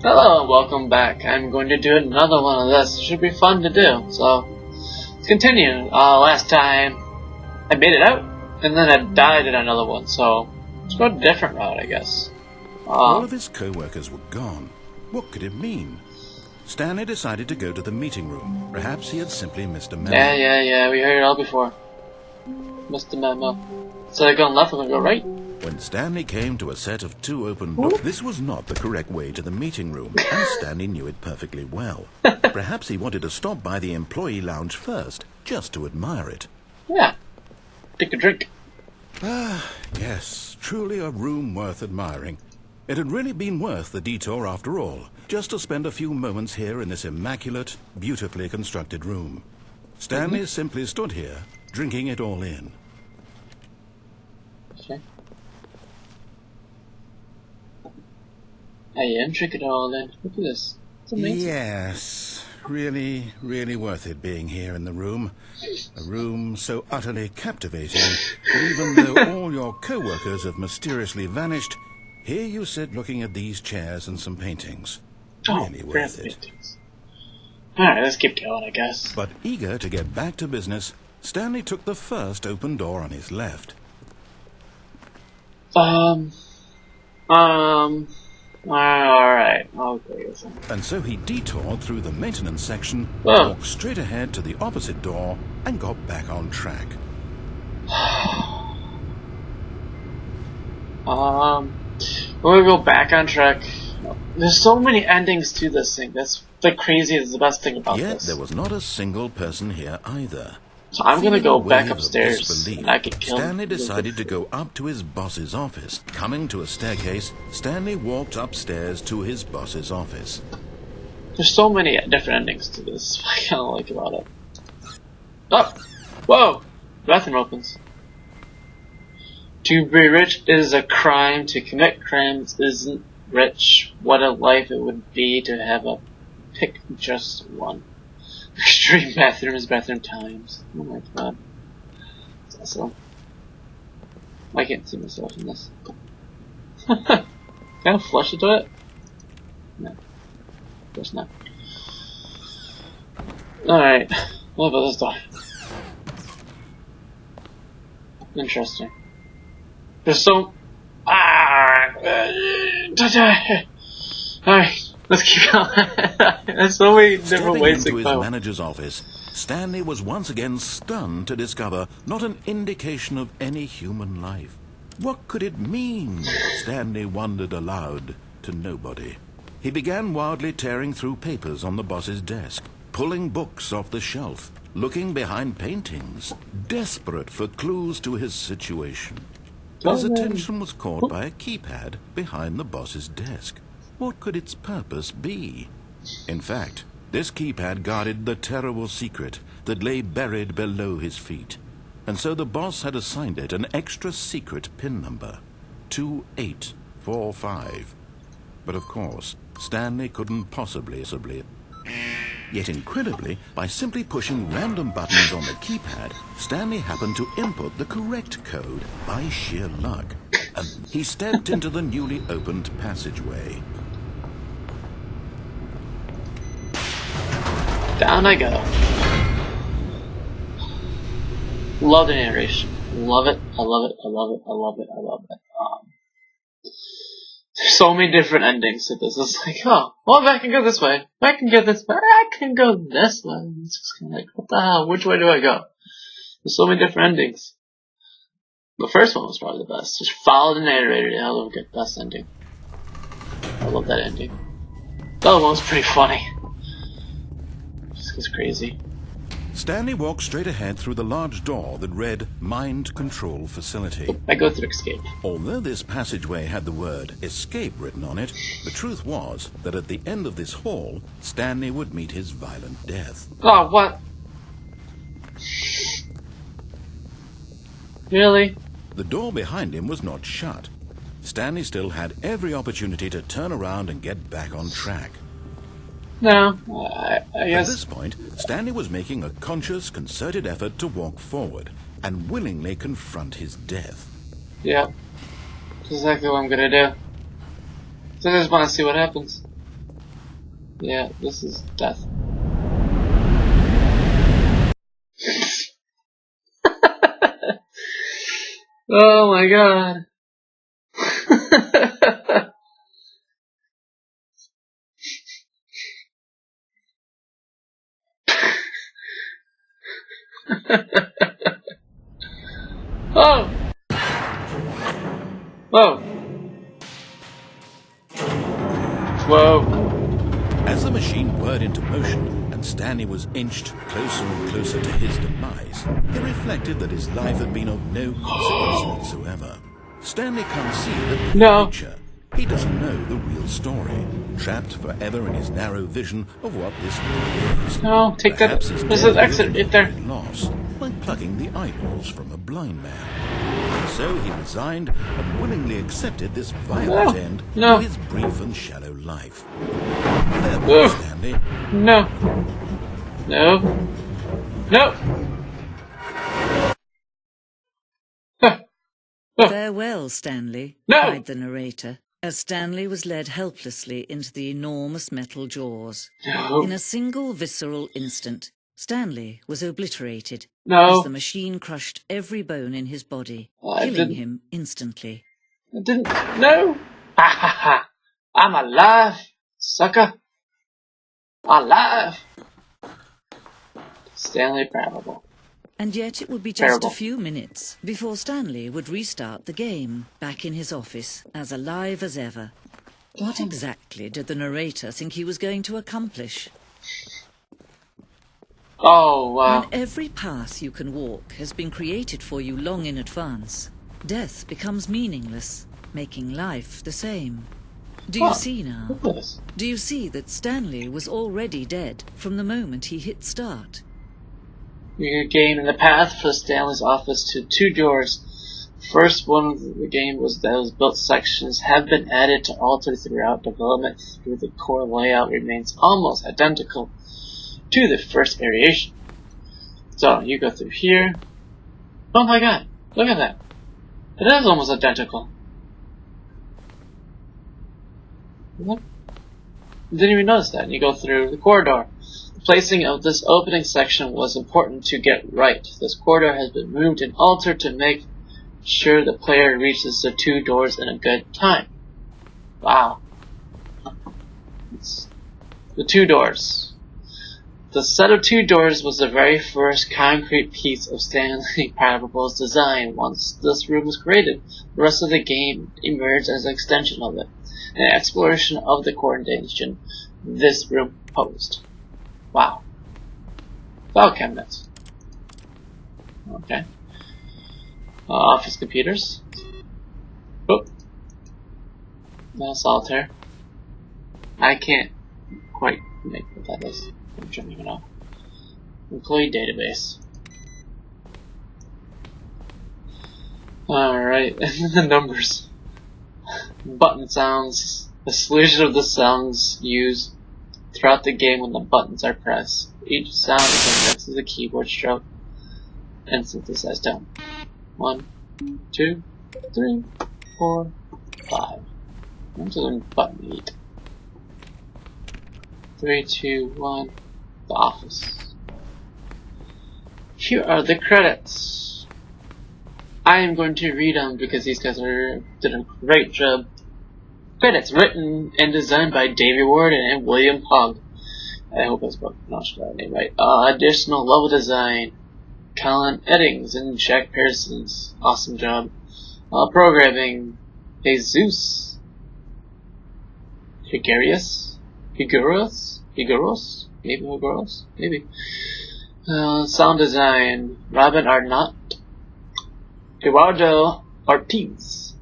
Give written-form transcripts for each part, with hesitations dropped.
Hello and welcome back. I'm going to do another one of this. It should be fun to do. So, let's continue. Last time I made it out, and then I died in another one. So, let's go a different route, I guess. All of his co-workers were gone. What could it mean? Stanley decided to go to the meeting room. Perhaps he had simply missed a memo. Yeah. We heard it all before. Missed the memo. So they're going left, I'm going to go right. When Stanley came to a set of 2 open books, this was not the correct way to the meeting room, and Stanley knew it perfectly well. Perhaps he wanted to stop by the employee lounge first, just to admire it. Yeah. Take a drink. Yes, truly a room worth admiring. It had really been worth the detour after all, just to spend a few moments here in this immaculate, beautifully constructed room. Stanley simply stood here, drinking it all in. Okay. I am drinking it all in. Look at this. It's amazing. Yes, really worth it being here in the room. A room so utterly captivating that even though all your co-workers have mysteriously vanished, here you sit looking at these chairs and some paintings. Really worth it. Paintings. Alright, let's keep going, I guess. But eager to get back to business, Stanley took the first open door on his left. Alright, okay. And so he detoured through the maintenance section, Oh. walked straight ahead to the opposite door, and got back on track. We're gonna go back on track. There's so many endings to this thing. That's the craziest, the best thing about Yet this. there was not a single person here either. So I'm gonna go Feeling a back wave of upstairs, disbelief, and I can kill Stanley him. decided to go up to his boss's office. Coming to a staircase, Stanley walked upstairs to his boss's office. There's so many different endings to this. I kind of like about it. Oh! Whoa! The bathroom opens. To be rich is a crime. To commit crimes isn't rich. What a life it would be to have a pick just one. Extreme bathrooms, bathroom times. Oh my god. That's awesome. I can't see myself in this. Can I flush into it? No. Of course not. Alright. What about this door? Interesting. There's so... Alright, let's keep going. There's so many different Stepping ways into to his go. manager's office, Stanley was once again stunned to discover not an indication of any human life. What could it mean? Stanley wondered aloud to nobody. He began wildly tearing through papers on the boss's desk, pulling books off the shelf, looking behind paintings, desperate for clues to his situation. His attention was caught by a keypad behind the boss's desk. What could its purpose be? In fact, this keypad guarded the terrible secret that lay buried below his feet. And so the boss had assigned it an extra secret PIN number, 2845. But of course, Stanley couldn't possibly. Yet incredibly, by simply pushing random buttons on the keypad, Stanley happened to input the correct code by sheer luck. And he stepped into the newly opened passageway. Down I go. Love the narration. Love it. I love it. I love it. I love it. I love it. There's so many different endings to this. It's like, oh, well, I can go this way. I can go this way. I can go this way. It's just kind of like, what the hell? Which way do I go? There's so many different endings. The first one was probably the best. Just follow the narrator. Hell of a good, best ending. I love that ending. The other one was pretty funny. Just goes crazy. Stanley walked straight ahead through the large door that read Mind Control Facility. I go through escape. Although this passageway had the word escape written on it, the truth was that at the end of this hall, Stanley would meet his violent death. Oh, what? Really? The door behind him was not shut. Stanley still had every opportunity to turn around and get back on track. No, I At guess. this point, Stanley was making a conscious, concerted effort to walk forward and willingly confront his death. Yeah. That's exactly what I'm gonna do. So I just want to see what happens. Yeah, this is death. Oh my god. Oh! Whoa! Whoa! As the machine whirred into motion and Stanley was inched closer and closer to his demise, he reflected that his life had been of no consequence whatsoever. Stanley can't see the bigger No. picture. He doesn't know the real story, trapped forever in his narrow vision of what this world is. No, take that. Perhaps his There's death an exit was right there. a loss, like plucking the eyeballs from a blind man. And so he resigned and willingly accepted this violent end No. to his brief and shallow life. Farewell, Ugh. Stanley. No. No. No. Farewell, Stanley, No. cried the narrator, as Stanley was led helplessly into the enormous metal jaws. No. In a single visceral instant, Stanley was obliterated No. as the machine crushed every bone in his body, I killing didn't- him instantly. I didn't. No. Ha ha ha. I'm alive, sucker. Alive. Stanley Parable. And yet it would be just Terrible. a few minutes before Stanley would restart the game, back in his office, as alive as ever. What exactly did the narrator think he was going to accomplish? Oh wow. When every path you can walk has been created for you long in advance, death becomes meaningless, making life the same. Do you Huh. see now? Look at this. Do you see that Stanley was already dead from the moment he hit start? You gain the path for Stanley's office to 2 doors. First one of the game was those built sections have been added to alter throughout development through the core layout remains almost identical to the first variation. So you go through here. Oh my god, look at that. It is almost identical. What? Didn't even notice that. You go through the corridor. The placing of this opening section was important to get right. This corridor has been moved and altered to make sure the player reaches the 2 doors in a good time. Wow. It's the 2 doors. The set of 2 doors was the very first concrete piece of Stanley Parable's design. Once this room was created, the rest of the game emerged as an extension of it, an exploration of the coordination this room posed. Wow. File cabinets. Okay. Office computers. Oop. No solitaire. I can't quite make what that is. I don't even know. Employee database. Alright, the numbers. Button sounds. The solution of the sounds used throughout the game when the buttons are pressed. Each sound is indexed as a keyboard stroke and synthesized down. 1, 2, 3, 4, 5. I'm doing button 8. 3, 2, 1. The office. Here are the credits. I am going to read them because these guys did a great job. Credits written and designed by Davey Ward and William Hogg. I hope I pronounced that name right. Additional level design, Colin Eddings and Jack Pearson's awesome job. Programming, Jesus Higueros, maybe. Sound design, Robin Arnott, Eduardo Ortiz,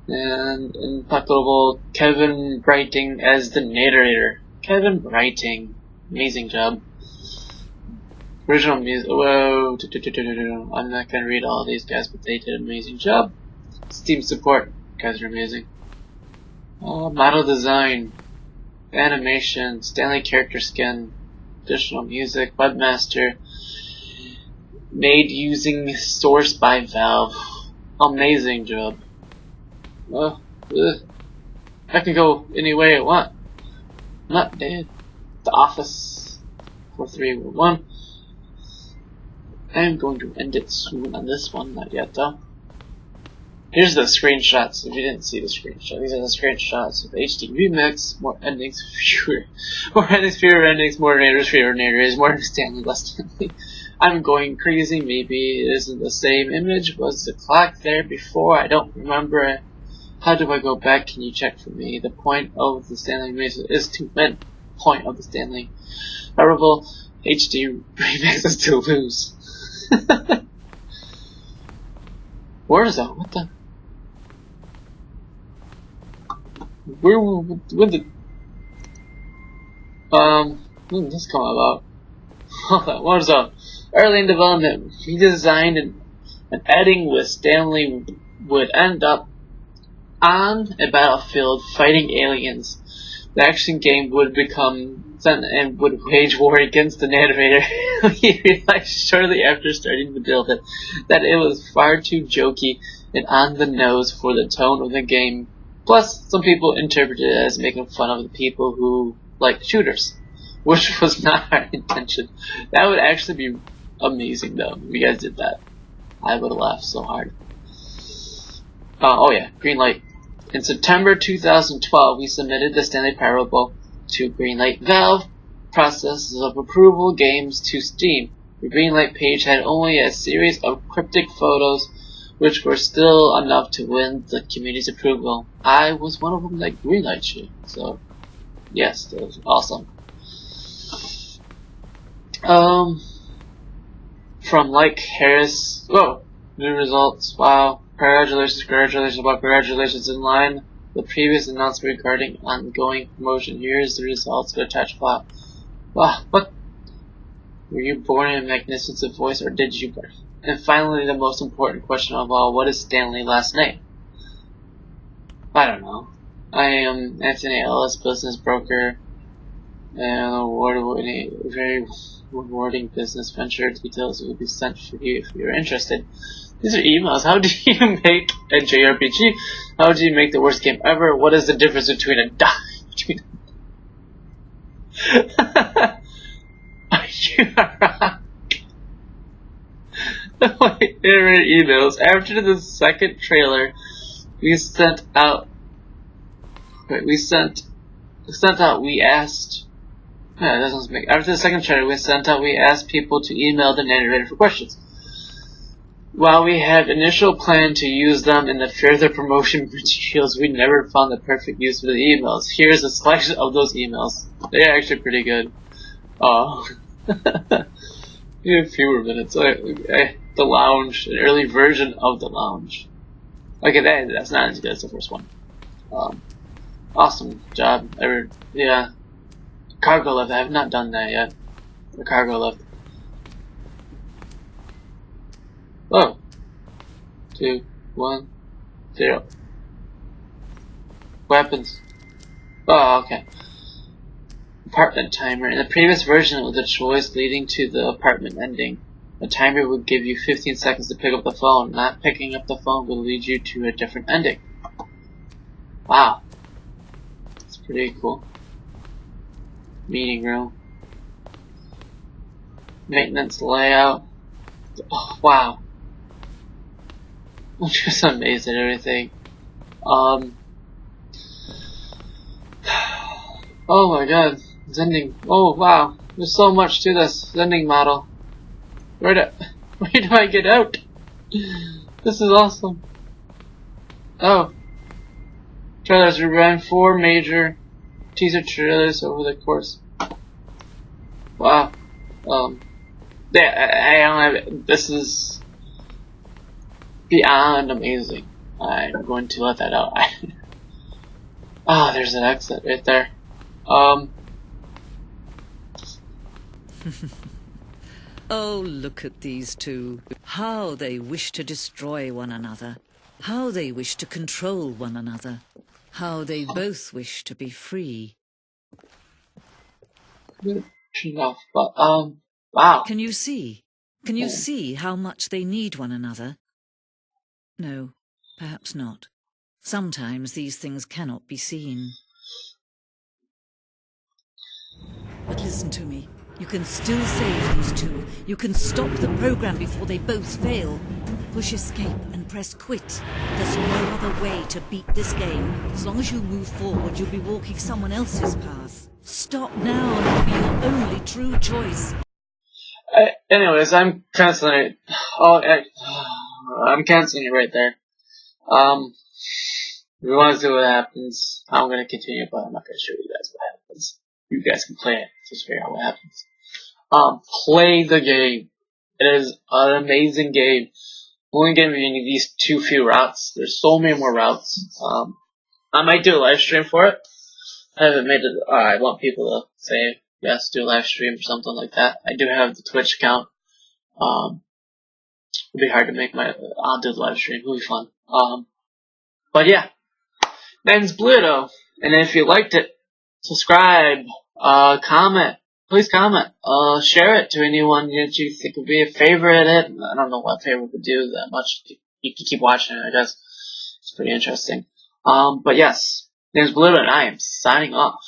and impeccable Kevin Brighting as the narrator. Kevin Brighting, amazing job. Original music. Whoa, I'm not gonna read all these guys, but they did an amazing job. Steam support, guys are amazing. Model design, animation, Stanley character skin, additional music, webmaster, made using source by Valve. Amazing job. Well, I can go any way I want. Not dead. The Office 4311. I'm going to end it soon on this one, not yet though. Here's the screenshots, if you didn't see the screenshot. These are the screenshots of HD Remix, more endings, fewer endings, more narrators, fewer narrators, more Stanley, less Stanley. I'm going crazy, maybe it isn't the same image. Was the clock there before? I don't remember. How do I go back? Can you check for me? The point of the Stanley Remix is to win. Point of the Stanley. Horrible HD Remix is to lose. Warzone, what the? When did this come about? Hold on, Warzone. Early in development, he designed an ending with Stanley would end up on a battlefield fighting aliens. The action game would become sent and would wage war against the narrator. He realized shortly after starting to build it that it was far too jokey and on the nose for the tone of the game. Plus, some people interpreted it as making fun of the people who like shooters, which was not our intention. That would actually be amazing though, if you guys did that. I would have laughed so hard. Oh yeah, Greenlight. In September 2012, we submitted the Stanley Parable to Greenlight. Valve processes of approval games to Steam. The Greenlight page had only a series of cryptic photos, which were still enough to win the community's approval. I was one of them that Greenlight shit, so yes, that was awesome. From Like Harris, whoa, new results, wow. Congratulations in line. The previous announcement regarding ongoing promotion. Here's the results of attached file. Wow, what? Were you born in a magnificent voice or did you birth? And finally, the most important question of all, what is Stanley's last name? I don't know. I am Anthony Ellis, business broker, and very rewarding business venture. Details will be sent for you if you're interested. These are emails. How do you make a JRPG? How do you make the worst game ever? What is the difference between a Are you rock? Iterated emails. After the second trailer, we asked. After the second trailer, we asked people to email the narrator for questions. While we had initial plan to use them in the further promotion materials, we never found the perfect use for the emails. Here's a selection of those emails. They're actually pretty good. Oh. We have fewer minutes. The lounge, an early version of the lounge. Okay, that's not as good as the first one. Awesome job. Yeah. Cargo lift. I have not done that yet. The cargo lift. Oh. 2, 1, 0. Weapons. Oh, okay. Apartment timer. In the previous version, it was a choice leading to the apartment ending. The timer would give you 15 seconds to pick up the phone. Not picking up the phone will lead you to a different ending. Wow. That's pretty cool. Meeting room. Maintenance layout. Oh, wow. I'm just amazed at everything. Oh my god. Zending. Oh wow. There's so much to this Zending model. Where do I get out? This is awesome. Oh. Trailers. We ran 4 major teaser trailers over the course. Wow. This is beyond amazing. I'm going to let that out. Oh, there's an exit right there. Oh, look at these two. How they wish to destroy one another. How they wish to control one another. How they both wish to be free. Enough, but wow. Can you see? Can you see how much they need one another? No, perhaps not. Sometimes these things cannot be seen. But listen to me. You can still save these two. You can stop the program before they both fail. Push escape and press quit. There's no other way to beat this game. As long as you move forward, you'll be walking someone else's path. Stop now and it'll be your only true choice. Anyways, I'm canceling it. I'm canceling it right there. If you want to see what happens, I'm going to continue, but I'm not going to show you guys what happens. You guys can play it, just figure out what happens. Play the game. It is an amazing game. Only giving you these few routes. There's so many more routes. I might do a live stream for it. I haven't made it. I want people to say yes, do a live stream or something like that. I do have the Twitch account. It'll be hard to make I'll do the live stream. It'll be fun. But yeah, name's Bluto, and if you liked it, subscribe, comment. Please comment. Share it to anyone that you think would be a favorite. I don't know what favorite would do that much. You can keep watching it, I guess. It's pretty interesting. But yes, name's Bluto, and I am signing off.